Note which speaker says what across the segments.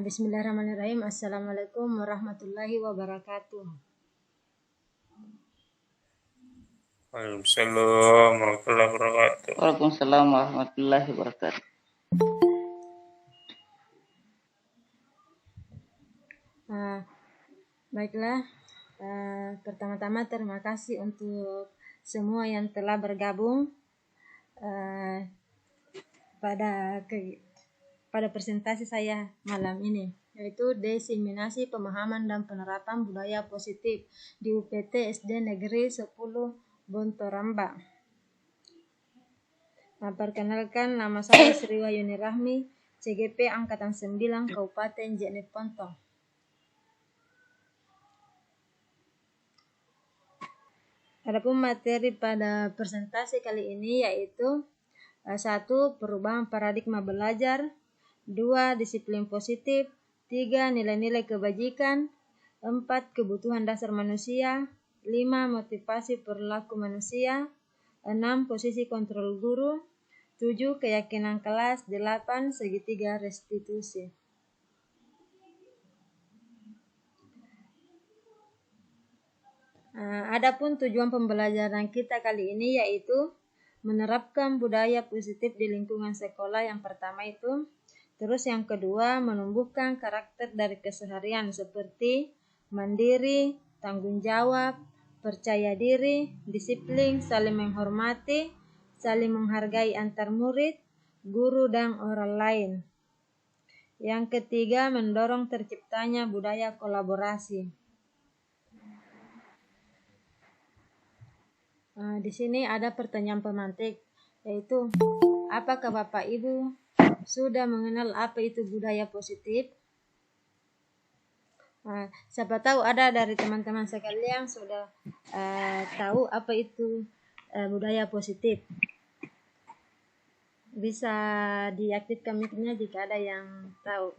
Speaker 1: Bismillahirrahmanirrahim. Assalamualaikum warahmatullahi wabarakatuh.
Speaker 2: Waalaikumsalam warahmatullahi wabarakatuh.
Speaker 3: Waalaikumsalam warahmatullahi wabarakatuh.
Speaker 1: Baiklah, pertama-tama terima kasih untuk semua yang telah bergabung pada presentasi saya malam ini, yaitu diseminasi pemahaman dan penerapan budaya positif di UPT SD Negeri 10 Bontoramba. Perkenalkan, nama saya Sri Wahyuni Rahmi, CGP Angkatan 9 Kabupaten Jenet Pontong. Adapun materi pada presentasi kali ini yaitu 1. Perubahan paradigma belajar, 2. Disiplin positif, 3. Nilai-nilai kebajikan, 4. Kebutuhan dasar manusia, 5. Motivasi perilaku manusia, 6. Posisi kontrol guru, 7. Keyakinan kelas, 8. Segitiga restitusi. Adapun tujuan pembelajaran kita kali ini yaitu menerapkan budaya positif di lingkungan sekolah yang pertama itu. Terus yang kedua, menumbuhkan karakter dari keseharian seperti mandiri, tanggung jawab, percaya diri, disiplin, saling menghormati, saling menghargai antar murid, guru, dan orang lain. Yang ketiga, mendorong terciptanya budaya kolaborasi. Di sini ada pertanyaan pemantik, yaitu apakah Bapak Ibu sudah mengenal apa itu budaya positif? Siapa tahu ada dari teman-teman sekalian sudah tahu apa itu budaya positif. Bisa diaktifkan mic-nya jika ada yang tahu.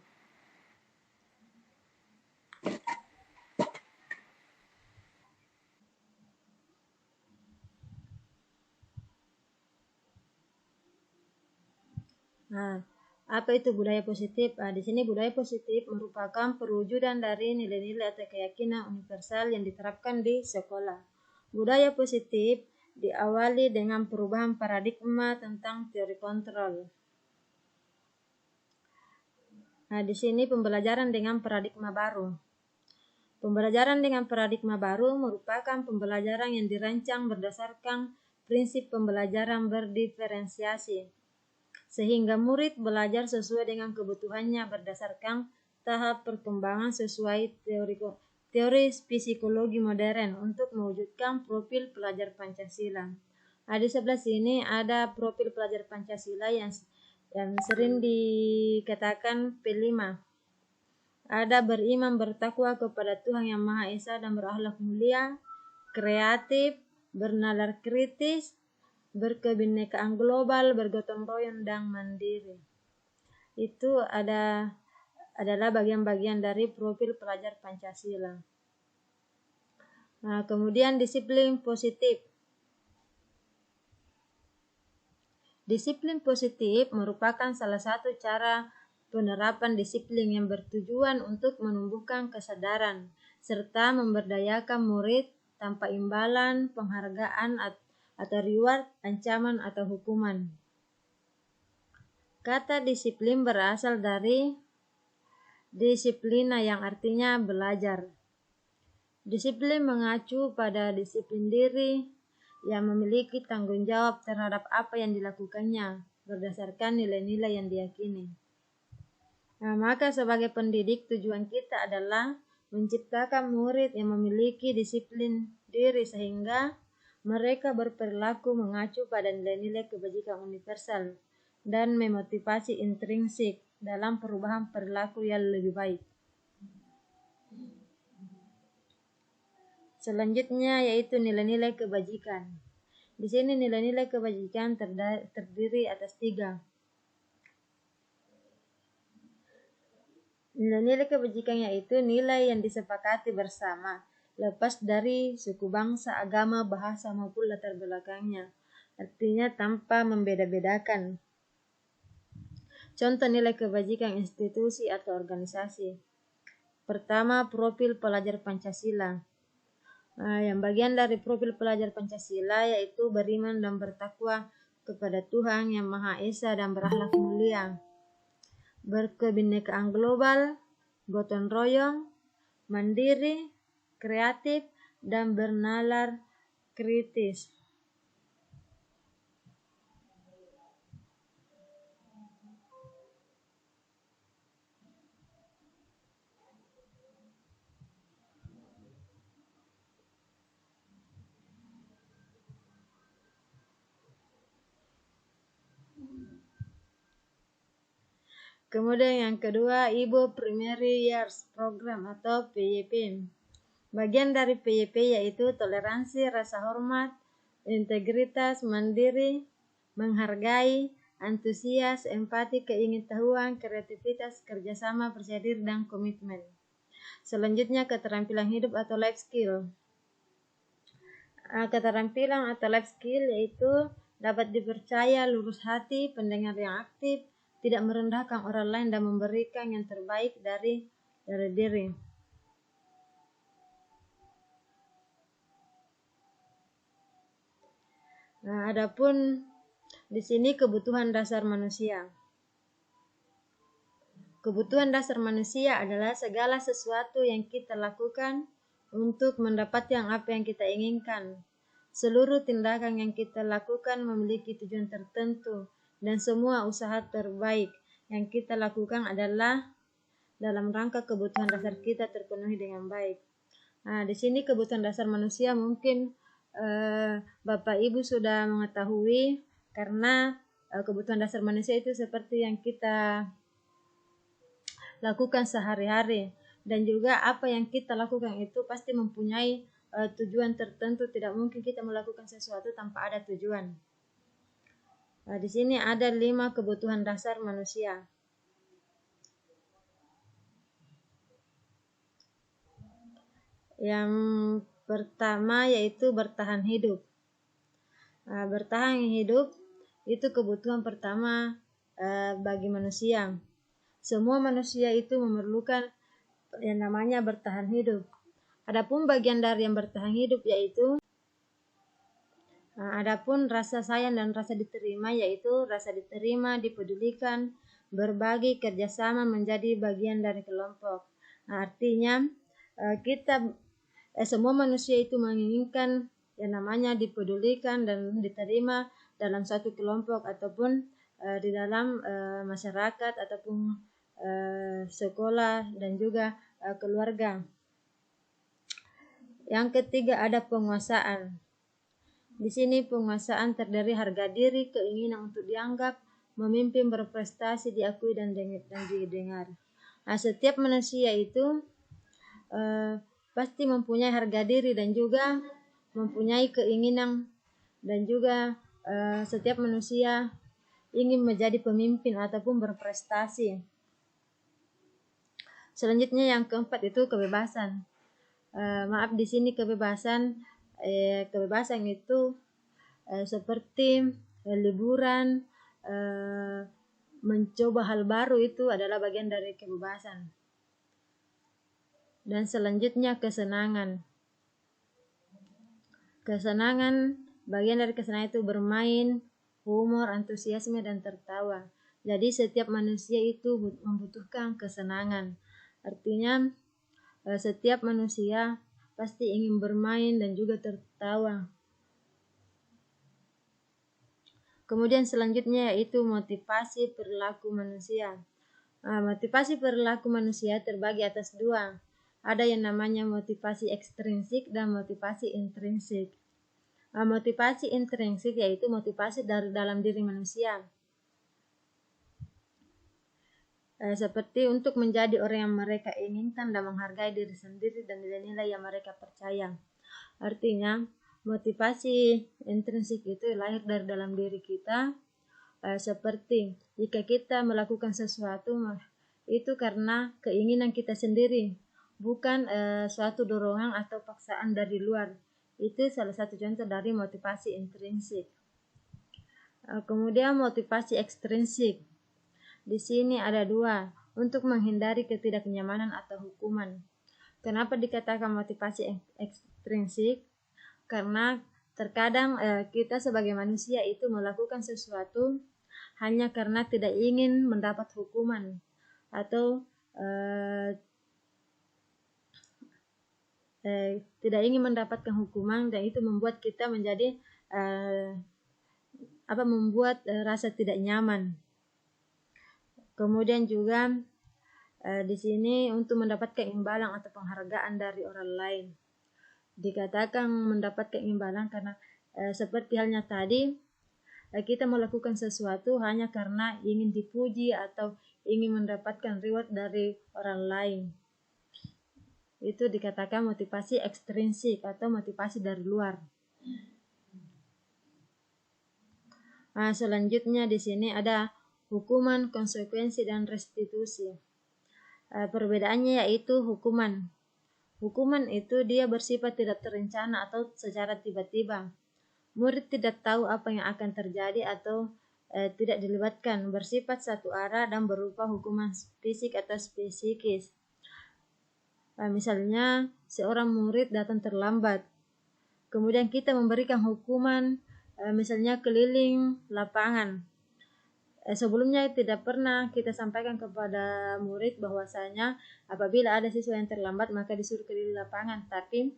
Speaker 1: Apa itu budaya positif? Di sini budaya positif merupakan perwujudan dari nilai-nilai atau keyakinan universal yang diterapkan di sekolah. Budaya positif diawali dengan perubahan paradigma tentang teori kontrol. Di sini pembelajaran dengan paradigma baru. Pembelajaran dengan paradigma baru merupakan pembelajaran yang dirancang berdasarkan prinsip pembelajaran berdiferensiasi, sehingga murid belajar sesuai dengan kebutuhannya berdasarkan tahap perkembangan sesuai teori psikologi modern untuk mewujudkan profil pelajar Pancasila. Di sebelah sini ada profil pelajar Pancasila yang sering dikatakan P5. Ada beriman bertakwa kepada Tuhan Yang Maha Esa dan berakhlak mulia, kreatif, bernalar kritis, berkebinekaan global, bergotong royong, dan mandiri. Itu adalah bagian-bagian dari profil pelajar Pancasila. Kemudian disiplin positif. Disiplin positif merupakan salah satu cara penerapan disiplin yang bertujuan untuk menumbuhkan kesadaran serta memberdayakan murid tanpa imbalan, penghargaan, atau reward, ancaman, atau hukuman. Kata disiplin berasal dari disiplina yang artinya belajar. Disiplin mengacu pada disiplin diri yang memiliki tanggung jawab terhadap apa yang dilakukannya berdasarkan nilai-nilai yang diyakini. Maka sebagai pendidik tujuan kita adalah menciptakan murid yang memiliki disiplin diri sehingga mereka berperilaku mengacu pada nilai-nilai kebajikan universal dan memotivasi intrinsik dalam perubahan perilaku yang lebih baik. Selanjutnya yaitu nilai-nilai kebajikan. Di sini nilai-nilai kebajikan terdiri atas 3. Nilai-nilai kebajikan yaitu nilai yang disepakati bersama, lepas dari suku bangsa, agama, bahasa, maupun latar belakangnya. Artinya tanpa membeda-bedakan. Contoh nilai kebajikan institusi atau organisasi. Pertama, profil pelajar Pancasila. Yang bagian dari profil pelajar Pancasila yaitu beriman dan bertakwa kepada Tuhan Yang Maha Esa dan berakhlak mulia, berkebinekaan global, gotong royong, mandiri, kreatif, dan bernalar kritis. Kemudian yang kedua, Ibu Primary Years Program atau PYP. Bagian dari PYP yaitu toleransi, rasa hormat, integritas, mandiri, menghargai, antusias, empati, keingintahuan, kreativitas, kerjasama, percaya diri, dan komitmen. Selanjutnya keterampilan hidup atau life skill. Keterampilan atau life skill yaitu dapat dipercaya, lurus hati, pendengar yang aktif, tidak merendahkan orang lain, dan memberikan yang terbaik dari diri. Adapun di sini kebutuhan dasar manusia. Kebutuhan dasar manusia adalah segala sesuatu yang kita lakukan untuk mendapatkan apa yang kita inginkan. Seluruh tindakan yang kita lakukan memiliki tujuan tertentu, dan semua usaha terbaik yang kita lakukan adalah dalam rangka kebutuhan dasar kita terpenuhi dengan baik. Di sini kebutuhan dasar manusia mungkin Bapak Ibu sudah mengetahui, karena kebutuhan dasar manusia itu seperti yang kita lakukan sehari-hari, dan juga apa yang kita lakukan itu pasti mempunyai tujuan tertentu. Tidak mungkin kita melakukan sesuatu tanpa ada tujuan. Di sini ada 5 kebutuhan dasar manusia. Yang pertama yaitu bertahan hidup. Bertahan hidup itu kebutuhan pertama bagi manusia. Semua manusia itu memerlukan yang namanya bertahan hidup. Adapun bagian dari yang bertahan hidup yaitu adapun rasa sayang dan rasa diterima, yaitu rasa diterima, dipedulikan, berbagi, kerjasama, menjadi bagian dari kelompok. Artinya semua manusia itu menginginkan yang namanya dipedulikan dan diterima dalam satu kelompok ataupun di dalam masyarakat ataupun sekolah dan juga keluarga. Yang ketiga ada penguasaan. Di sini penguasaan terdiri harga diri, keinginan untuk dianggap, memimpin, berprestasi, diakui dan didengar. Setiap manusia itu pasti mempunyai harga diri dan juga mempunyai keinginan, dan juga setiap manusia ingin menjadi pemimpin ataupun berprestasi. Selanjutnya yang keempat itu kebebasan. Di sini kebebasan itu seperti liburan, mencoba hal baru, itu adalah bagian dari kebebasan. Dan selanjutnya kesenangan. Kesenangan, bagian dari kesenangan itu bermain, humor, antusiasme, dan tertawa. Jadi setiap manusia itu membutuhkan kesenangan. Artinya setiap manusia pasti ingin bermain dan juga tertawa. Kemudian selanjutnya yaitu motivasi perilaku manusia. Motivasi perilaku manusia terbagi atas 2. Ada yang namanya motivasi ekstrinsik dan motivasi intrinsik. Motivasi intrinsik yaitu motivasi dari dalam diri manusia. Seperti untuk menjadi orang yang mereka inginkan dan menghargai diri sendiri dan nilai-nilai yang mereka percaya. Artinya motivasi intrinsik itu lahir dari dalam diri kita, seperti jika kita melakukan sesuatu itu karena keinginan kita sendiri, bukan suatu dorongan atau paksaan dari luar. Itu salah satu contoh dari motivasi intrinsik. Kemudian motivasi ekstrinsik. di sini ada dua, untuk menghindari ketidaknyamanan atau hukuman. Kenapa dikatakan motivasi ekstrinsik? Karena terkadang kita sebagai manusia itu melakukan sesuatu hanya karena tidak ingin mendapat hukuman atau tidak ingin mendapatkan hukuman, dan itu membuat kita menjadi membuat rasa tidak nyaman. Kemudian juga di sini untuk mendapatkan imbalan atau penghargaan dari orang lain. Dikatakan mendapatkan imbalan karena seperti halnya tadi, kita melakukan sesuatu hanya karena ingin dipuji atau ingin mendapatkan reward dari orang lain. Itu dikatakan motivasi ekstrinsik atau motivasi dari luar. Nah, selanjutnya di sini ada hukuman, konsekuensi, dan restitusi. Perbedaannya yaitu hukuman. Hukuman itu dia bersifat tidak terencana atau secara tiba-tiba. Murid tidak tahu apa yang akan terjadi atau tidak dilibatkan, bersifat satu arah dan berupa hukuman fisik atau psikis. Misalnya seorang murid datang terlambat, kemudian kita memberikan hukuman, misalnya keliling lapangan. Sebelumnya tidak pernah kita sampaikan kepada murid bahwasanya apabila ada siswa yang terlambat maka disuruh keliling lapangan, tapi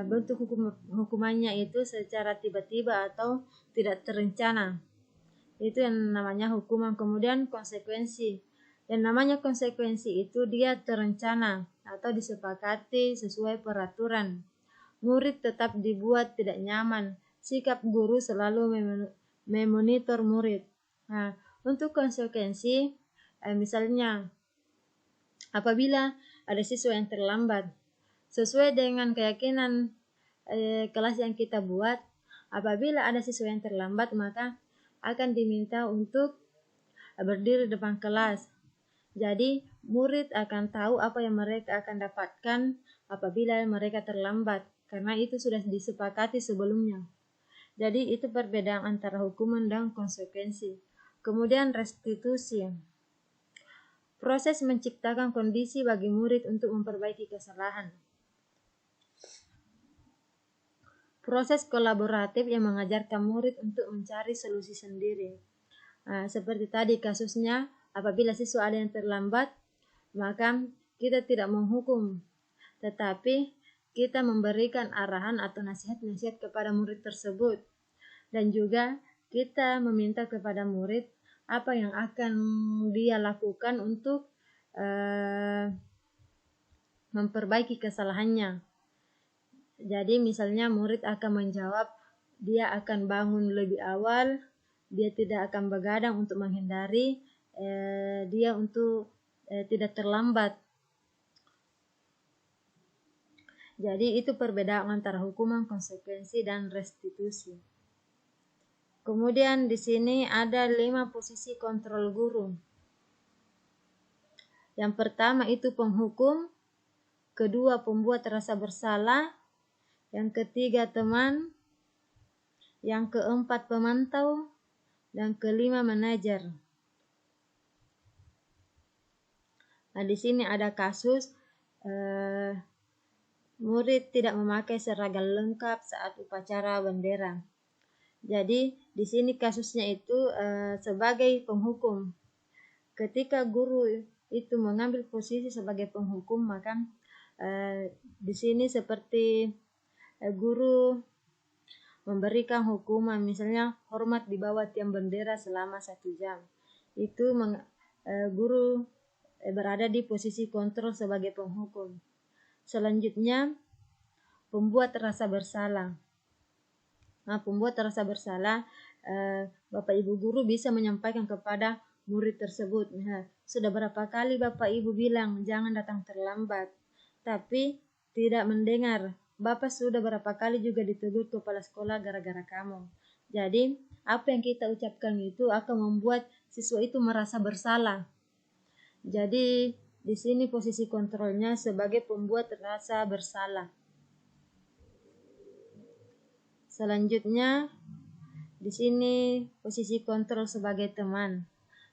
Speaker 1: bentuk hukumannya itu secara tiba-tiba atau tidak terencana. Itu yang namanya hukuman. Kemudian konsekuensi. Yang namanya konsekuensi itu dia terencana atau disepakati sesuai peraturan. Murid tetap dibuat tidak nyaman. Sikap guru selalu memonitor murid. Nah, untuk konsekuensi, misalnya apabila ada siswa yang terlambat, sesuai dengan keyakinan kelas yang kita buat, apabila ada siswa yang terlambat maka akan diminta untuk berdiri depan kelas. Jadi murid akan tahu apa yang mereka akan dapatkan apabila mereka terlambat, karena itu sudah disepakati sebelumnya. Jadi itu perbedaan antara hukuman dan konsekuensi. Kemudian restitusi. Proses menciptakan kondisi bagi murid untuk memperbaiki kesalahan. Proses kolaboratif yang mengajarkan murid untuk mencari solusi sendiri. Seperti tadi kasusnya, apabila siswa ada yang terlambat, maka kita tidak menghukum, tetapi kita memberikan arahan atau nasihat-nasihat kepada murid tersebut. Dan juga kita meminta kepada murid apa yang akan dia lakukan untuk memperbaiki kesalahannya. Jadi misalnya murid akan menjawab, dia akan bangun lebih awal, dia tidak akan begadang untuk menghindari dia untuk tidak terlambat. Jadi itu perbedaan antara hukuman, konsekuensi, dan restitusi. Kemudian di sini ada 5 posisi kontrol guru. Yang pertama itu penghukum, kedua pembuat rasa bersalah, yang ketiga teman, yang keempat pemantau, dan kelima manajer. Nah, di sini ada kasus murid tidak memakai seragam lengkap saat upacara bendera. Jadi di sini kasusnya itu sebagai penghukum. Ketika guru itu mengambil posisi sebagai penghukum, maka di sini seperti guru memberikan hukuman, misalnya hormat di bawah tiang bendera selama 1 jam. Itu guru berada di posisi kontrol sebagai penghukum. Selanjutnya, pembuat rasa bersalah. Nah, pembuat rasa bersalah, Bapak Ibu guru bisa menyampaikan kepada murid tersebut, sudah berapa kali Bapak Ibu bilang jangan datang terlambat, tapi tidak mendengar. Bapak sudah berapa kali juga ditegur kepala sekolah gara-gara kamu. Jadi, apa yang kita ucapkan itu akan membuat siswa itu merasa bersalah. Jadi, di sini posisi kontrolnya sebagai pembuat rasa bersalah. Selanjutnya, di sini posisi kontrol sebagai teman.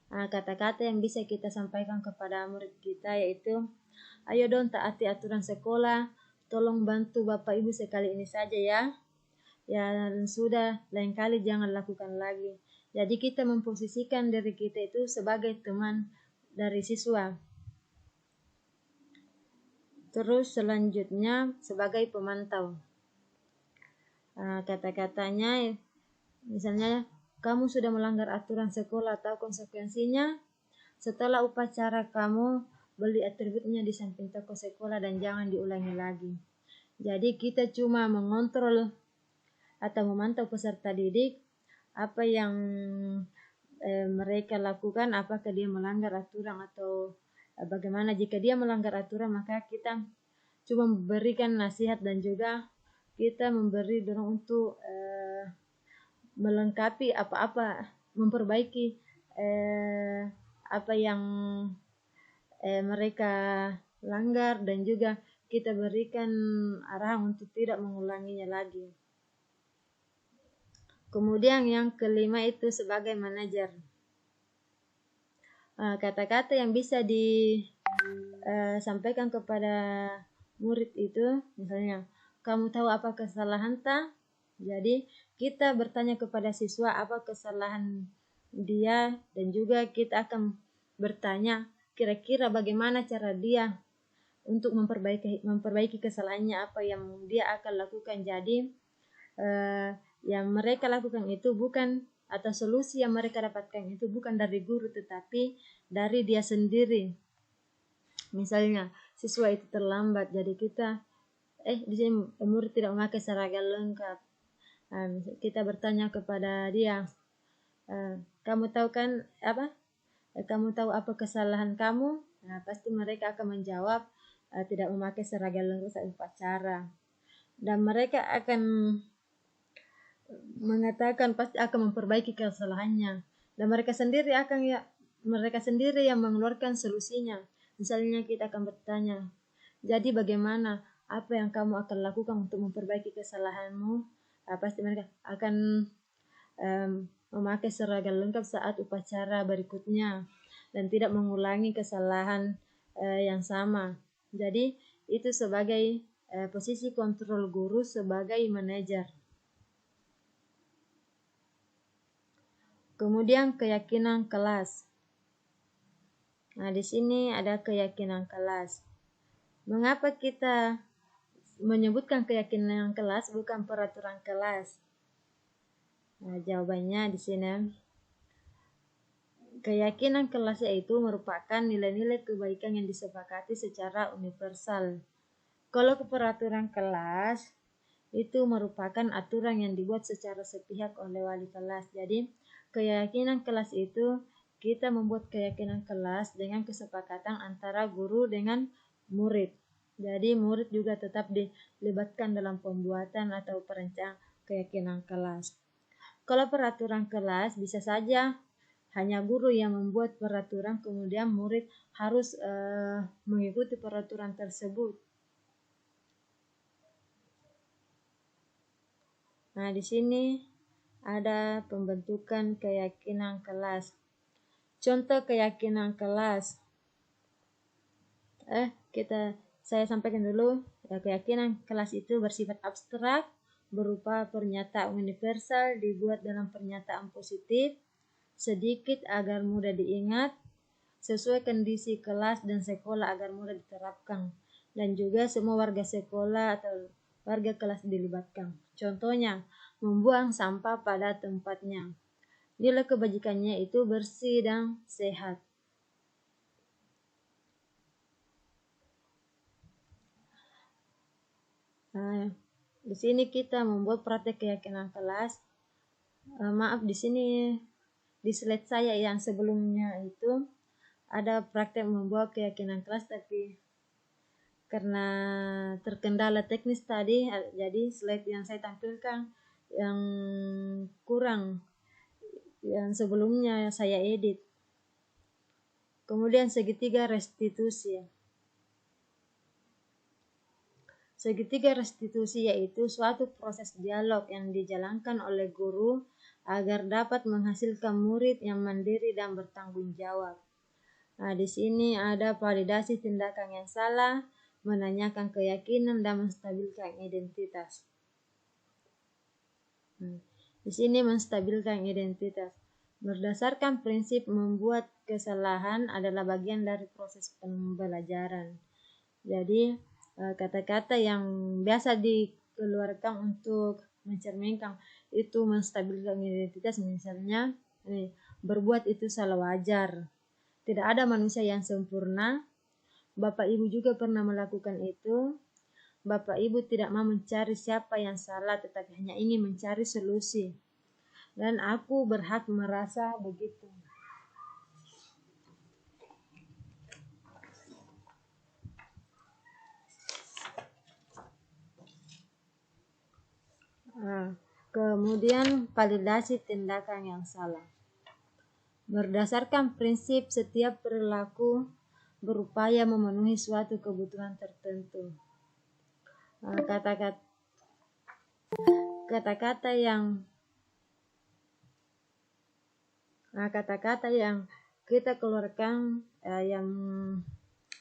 Speaker 1: Kata-kata yang bisa kita sampaikan kepada murid kita yaitu, ayo dong taati aturan sekolah, tolong bantu Bapak Ibu sekali ini saja ya. Ya sudah, lain kali jangan lakukan lagi. Jadi kita memposisikan diri kita itu sebagai teman dari siswa. Terus selanjutnya sebagai pemantau. Kata-katanya misalnya, kamu sudah melanggar aturan sekolah, tahu konsekuensinya? Setelah upacara kamu beli atributnya di samping toko sekolah dan jangan diulangi lagi. Jadi kita cuma mengontrol atau memantau peserta didik apa yang mereka lakukan, apakah dia melanggar aturan atau bagaimana. Jika dia melanggar aturan, maka kita cuma memberikan nasihat dan juga kita memberi dorong untuk melengkapi apa-apa, memperbaiki apa yang mereka langgar, dan juga kita berikan arahan untuk tidak mengulanginya lagi. Kemudian yang kelima itu sebagai manajer. Kata-kata yang bisa disampaikan kepada murid itu, misalnya, kamu tahu apa kesalahan tak? Jadi kita bertanya kepada siswa apa kesalahan dia, dan juga kita akan bertanya kira-kira bagaimana cara dia untuk memperbaiki kesalahannya, apa yang dia akan lakukan. Jadi yang mereka lakukan itu bukan, atau solusi yang mereka dapatkan itu bukan dari guru tetapi dari dia sendiri. Misalnya siswa itu terlambat, jadi kita di sini murid tidak memakai seragam lengkap. Kita bertanya kepada dia, kamu tahu kan apa? Kamu tahu apa kesalahan kamu? Pasti mereka akan menjawab tidak memakai seragam lengkap saat upacara. Dan mereka akan mengatakan pasti akan memperbaiki kesalahannya, dan mereka sendiri yang mengeluarkan solusinya. Misalnya kita akan bertanya, jadi bagaimana, apa yang kamu akan lakukan untuk memperbaiki kesalahanmu? Pasti mereka akan memakai seragam lengkap saat upacara berikutnya dan tidak mengulangi kesalahan yang sama. Jadi itu sebagai posisi kontrol guru sebagai manajer. Kemudian keyakinan kelas. Di sini ada keyakinan kelas. Mengapa kita menyebutkan keyakinan kelas bukan peraturan kelas? Jawabannya di sini. Keyakinan kelas yaitu merupakan nilai-nilai kebaikan yang disepakati secara universal. Kalau peraturan kelas itu merupakan aturan yang dibuat secara sepihak oleh wali kelas. Jadi keyakinan kelas itu kita membuat keyakinan kelas dengan kesepakatan antara guru dengan murid. Jadi murid juga tetap dilibatkan dalam pembuatan atau perencanaan keyakinan kelas. Kalau peraturan kelas bisa saja hanya guru yang membuat peraturan, kemudian murid harus mengikuti peraturan tersebut. Di sini ada pembentukan keyakinan kelas. Contoh keyakinan kelas. Saya sampaikan dulu. Keyakinan kelas itu bersifat abstrak, berupa pernyataan universal dibuat dalam pernyataan positif, sedikit agar mudah diingat, sesuai kondisi kelas dan sekolah agar mudah diterapkan, dan juga semua warga sekolah atau warga kelas dilibatkan. Contohnya, membuang sampah pada tempatnya. Nilai kebajikannya itu bersih dan sehat. Di sini kita membuat praktek keyakinan kelas. Di sini di slide saya yang sebelumnya itu ada praktek membuat keyakinan kelas, tapi karena terkendala teknis tadi, jadi slide yang saya tampilkan yang kurang, yang sebelumnya saya edit. Kemudian segitiga restitusi. Segitiga restitusi yaitu suatu proses dialog yang dijalankan oleh guru agar dapat menghasilkan murid yang mandiri dan bertanggung jawab. Nah, di sini ada validasi tindakan yang salah, menanyakan keyakinan, dan menstabilkan identitas. Di sini menstabilkan identitas. Berdasarkan prinsip membuat kesalahan adalah bagian dari proses pembelajaran. Jadi, kata-kata yang biasa dikeluarkan untuk mencerminkan itu menstabilkan identitas, misalnya berbuat itu salah wajar. Tidak ada manusia yang sempurna. Bapak Ibu juga pernah melakukan itu. Bapak Ibu tidak mau mencari siapa yang salah, tetapi hanya ingin mencari solusi. Dan aku berhak merasa begitu. Kemudian validasi tindakan yang salah. Berdasarkan prinsip setiap perilaku berupaya memenuhi suatu kebutuhan tertentu. Kata-kata yang kita keluarkan yang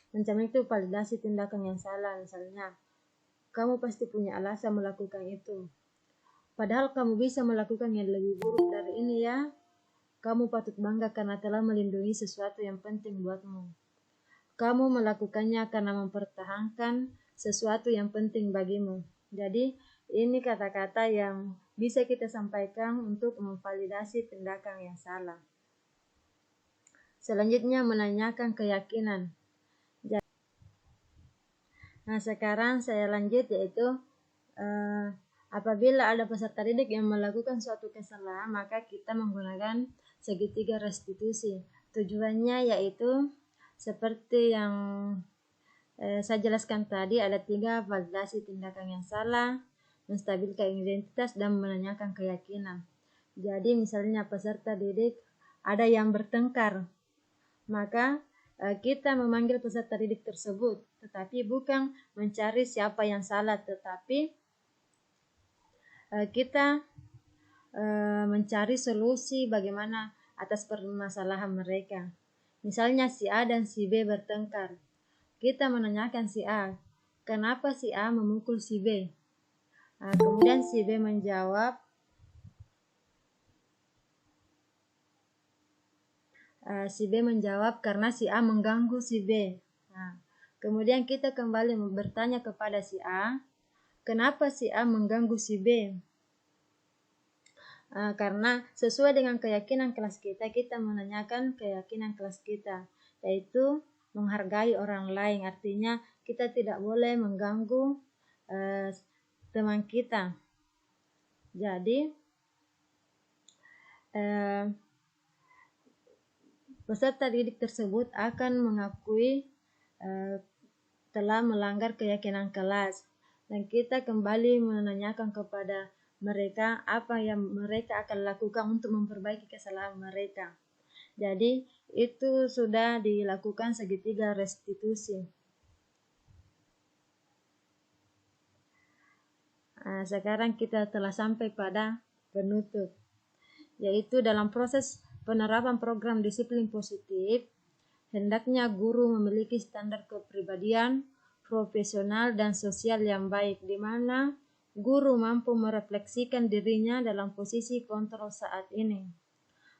Speaker 1: macam itu validasi tindakan yang salah. Misalnya, kamu pasti punya alasan melakukan itu. Padahal kamu bisa melakukan yang lebih buruk dari ini ya. Kamu patut bangga karena telah melindungi sesuatu yang penting buatmu. Kamu melakukannya karena mempertahankan sesuatu yang penting bagimu. Jadi, ini kata-kata yang bisa kita sampaikan untuk memvalidasi tindakan yang salah. Selanjutnya, menanyakan keyakinan. Nah, sekarang saya lanjut, yaitu apabila ada peserta didik yang melakukan suatu kesalahan, maka kita menggunakan segitiga restitusi. Tujuannya yaitu seperti yang saya jelaskan tadi, ada 3: validasi tindakan yang salah, menstabilkan identitas, dan menanyakan keyakinan. Jadi misalnya peserta didik ada yang bertengkar, maka kita memanggil peserta didik tersebut, tetapi bukan mencari siapa yang salah, tetapi kita mencari solusi bagaimana atas permasalahan mereka. Misalnya si A dan si B bertengkar. Kita menanyakan si A, kenapa si A memukul si B? Kemudian si B menjawab, karena si A mengganggu si B. Kemudian kita kembali bertanya kepada si A, kenapa si A mengganggu si B? Karena sesuai dengan keyakinan kelas kita, kita menanyakan keyakinan kelas kita, yaitu menghargai orang lain. Artinya kita tidak boleh mengganggu teman kita. Jadi peserta didik tersebut akan mengakui telah melanggar keyakinan kelas, dan kita kembali menanyakan kepada mereka apa yang mereka akan lakukan untuk memperbaiki kesalahan mereka. Jadi itu sudah dilakukan segitiga restitusi. Sekarang kita telah sampai pada penutup, yaitu dalam proses penerapan program disiplin positif, hendaknya guru memiliki standar kepribadian, profesional, dan sosial yang baik, di mana guru mampu merefleksikan dirinya dalam posisi kontrol saat ini.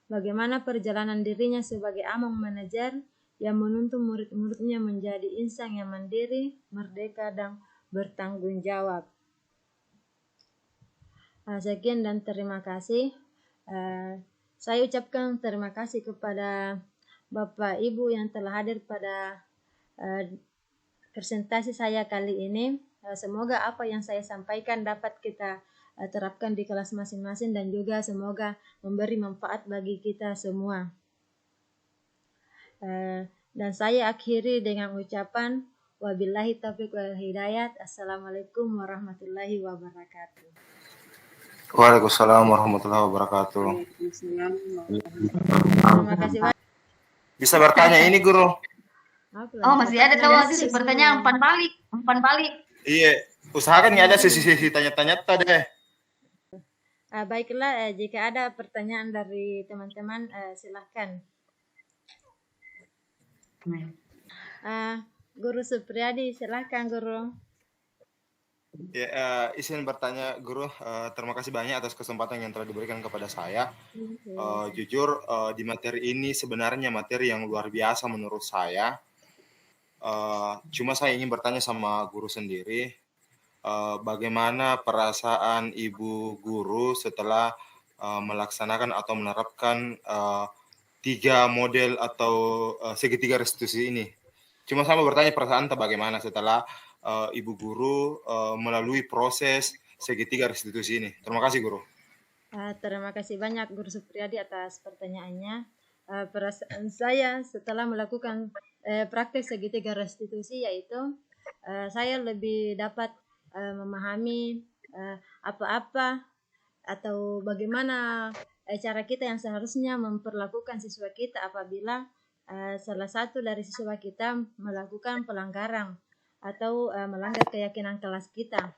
Speaker 1: Bagaimana perjalanan dirinya sebagai among manajer yang menuntun murid-muridnya menjadi insan yang mandiri, merdeka, dan bertanggung jawab. Sekian dan terima kasih. Saya ucapkan terima kasih kepada Bapak Ibu yang telah hadir pada presentasi saya kali ini. Semoga apa yang saya sampaikan dapat kita terapkan di kelas masing-masing, dan juga semoga memberi manfaat bagi kita semua. Dan saya akhiri dengan ucapan wabillahi taufiq wal hidayat. Assalamualaikum warahmatullahi wabarakatuh.
Speaker 2: Waalaikumsalam warahmatullahi wabarakatuh.
Speaker 1: Terima kasih banyak.
Speaker 2: Bisa bertanya ini guru?
Speaker 3: Masih ada tahu pertanyaan umpan balik.
Speaker 2: Iya, usahakan nggak ada sesi tanya-tanya deh.
Speaker 1: Baiklah, jika ada pertanyaan dari teman-teman, silahkan. Guru Supriyadi, silahkan Guru.
Speaker 2: Ya, izin bertanya Guru, terima kasih banyak atas kesempatan yang telah diberikan kepada saya. Jujur di materi ini sebenarnya materi yang luar biasa menurut saya. Cuma saya ingin bertanya sama Guru sendiri, bagaimana perasaan Ibu Guru setelah melaksanakan atau menerapkan 3 model atau segitiga restitusi ini. Cuma saya mau bertanya perasaan bagaimana setelah Ibu Guru melalui proses segitiga restitusi ini. Terima kasih Guru.
Speaker 1: Terima kasih banyak Guru Supriyadi atas pertanyaannya. Perasaan saya setelah melakukan praktek segitiga restitusi yaitu saya lebih dapat memahami apa-apa atau bagaimana cara kita yang seharusnya memperlakukan siswa kita apabila salah satu dari siswa kita melakukan pelanggaran atau melanggar keyakinan kelas kita.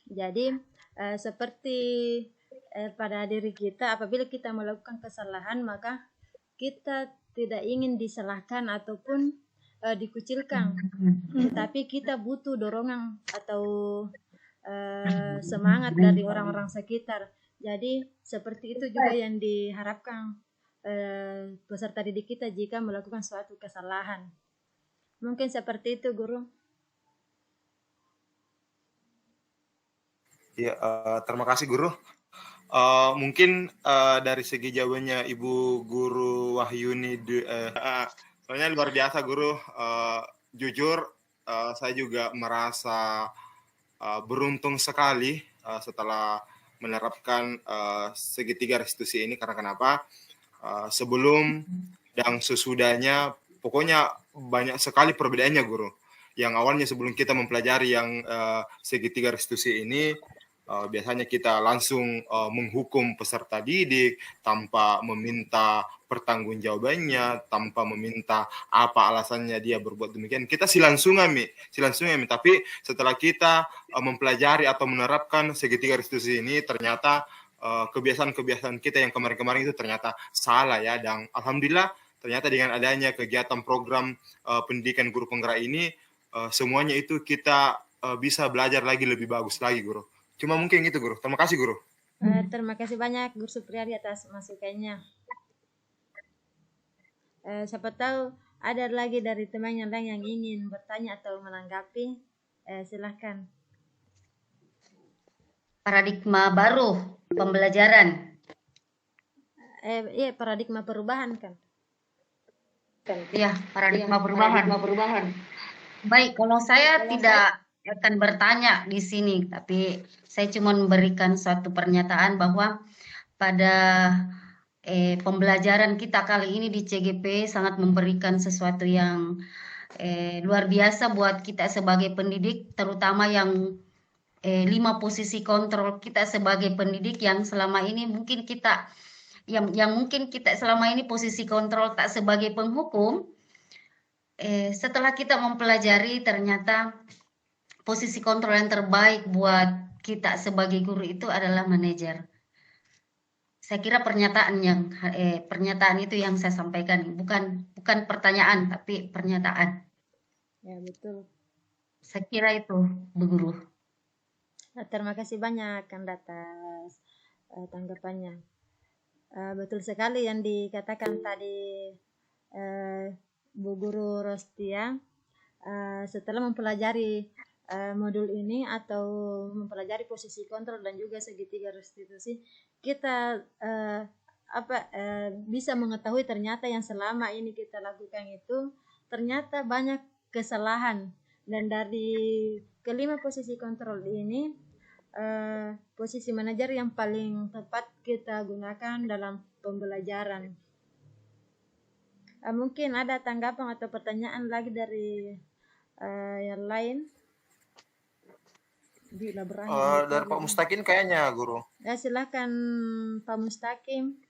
Speaker 1: Jadi seperti pada diri kita, apabila kita melakukan kesalahan maka kita tidak ingin disalahkan ataupun dikucilkan, tetapi kita butuh dorongan atau semangat dari orang-orang sekitar. Jadi seperti itu juga yang diharapkan peserta didik kita jika melakukan suatu kesalahan. Mungkin seperti itu Guru.
Speaker 2: Ya, terima kasih Guru. Mungkin dari segi jawabannya Ibu Guru Wahyuni, soalnya luar biasa Guru. Jujur saya juga merasa beruntung sekali setelah menerapkan segitiga restitusi ini. Karena kenapa? Sebelum dan sesudahnya, pokoknya banyak sekali perbedaannya Guru. Yang awalnya sebelum kita mempelajari yang segitiga restitusi ini, biasanya kita langsung menghukum peserta didik tanpa meminta pertanggungjawabannya, tanpa meminta apa alasannya dia berbuat demikian. Kita silangsungami. Tapi setelah kita mempelajari atau menerapkan segitiga restitusi ini, ternyata kebiasaan-kebiasaan kita yang kemarin-kemarin itu ternyata salah ya. Dan alhamdulillah ternyata dengan adanya kegiatan program pendidikan guru penggerak ini, semuanya itu kita bisa belajar lagi lebih bagus lagi Guru. Cuma mungkin gitu Guru. Terima kasih Guru.
Speaker 1: Terima kasih banyak Guru Supriyadi atas masukannya. Siapa tahu ada lagi dari teman yang lain yang ingin bertanya atau menanggapi. Silahkan.
Speaker 3: Paradigma baru pembelajaran.
Speaker 1: Iya, paradigma perubahan kan?
Speaker 3: Iya, paradigma perubahan. Baik, kalau saya tidak akan bertanya di sini, tapi saya cuma memberikan suatu pernyataan bahwa pada pembelajaran kita kali ini di CGP sangat memberikan sesuatu yang luar biasa buat kita sebagai pendidik, terutama yang 5 posisi kontrol kita sebagai pendidik yang selama ini mungkin kita yang mungkin kita selama ini posisi kontrol tak sebagai penghukum. Setelah kita mempelajari ternyata posisi kontrol yang terbaik buat kita sebagai guru itu adalah manajer. Saya kira pernyataan itu yang saya sampaikan, bukan pertanyaan tapi pernyataan.
Speaker 1: Ya, betul.
Speaker 3: Saya kira itu, Bu Guru.
Speaker 1: Terima kasih banyak Kanda atas tanggapannya. Betul sekali yang dikatakan tadi Bu Guru Rostia. Setelah mempelajari modul ini atau mempelajari posisi kontrol dan juga segitiga restitusi, kita bisa mengetahui ternyata yang selama ini kita lakukan itu ternyata banyak kesalahan. Dan dari kelima posisi kontrol ini, posisi manajer yang paling tepat kita gunakan dalam pembelajaran. Mungkin ada tanggapan atau pertanyaan lagi dari yang lain?
Speaker 2: Dari Pak Mustaqim kayaknya Guru.
Speaker 1: Ya, silakan Pak Mustaqim.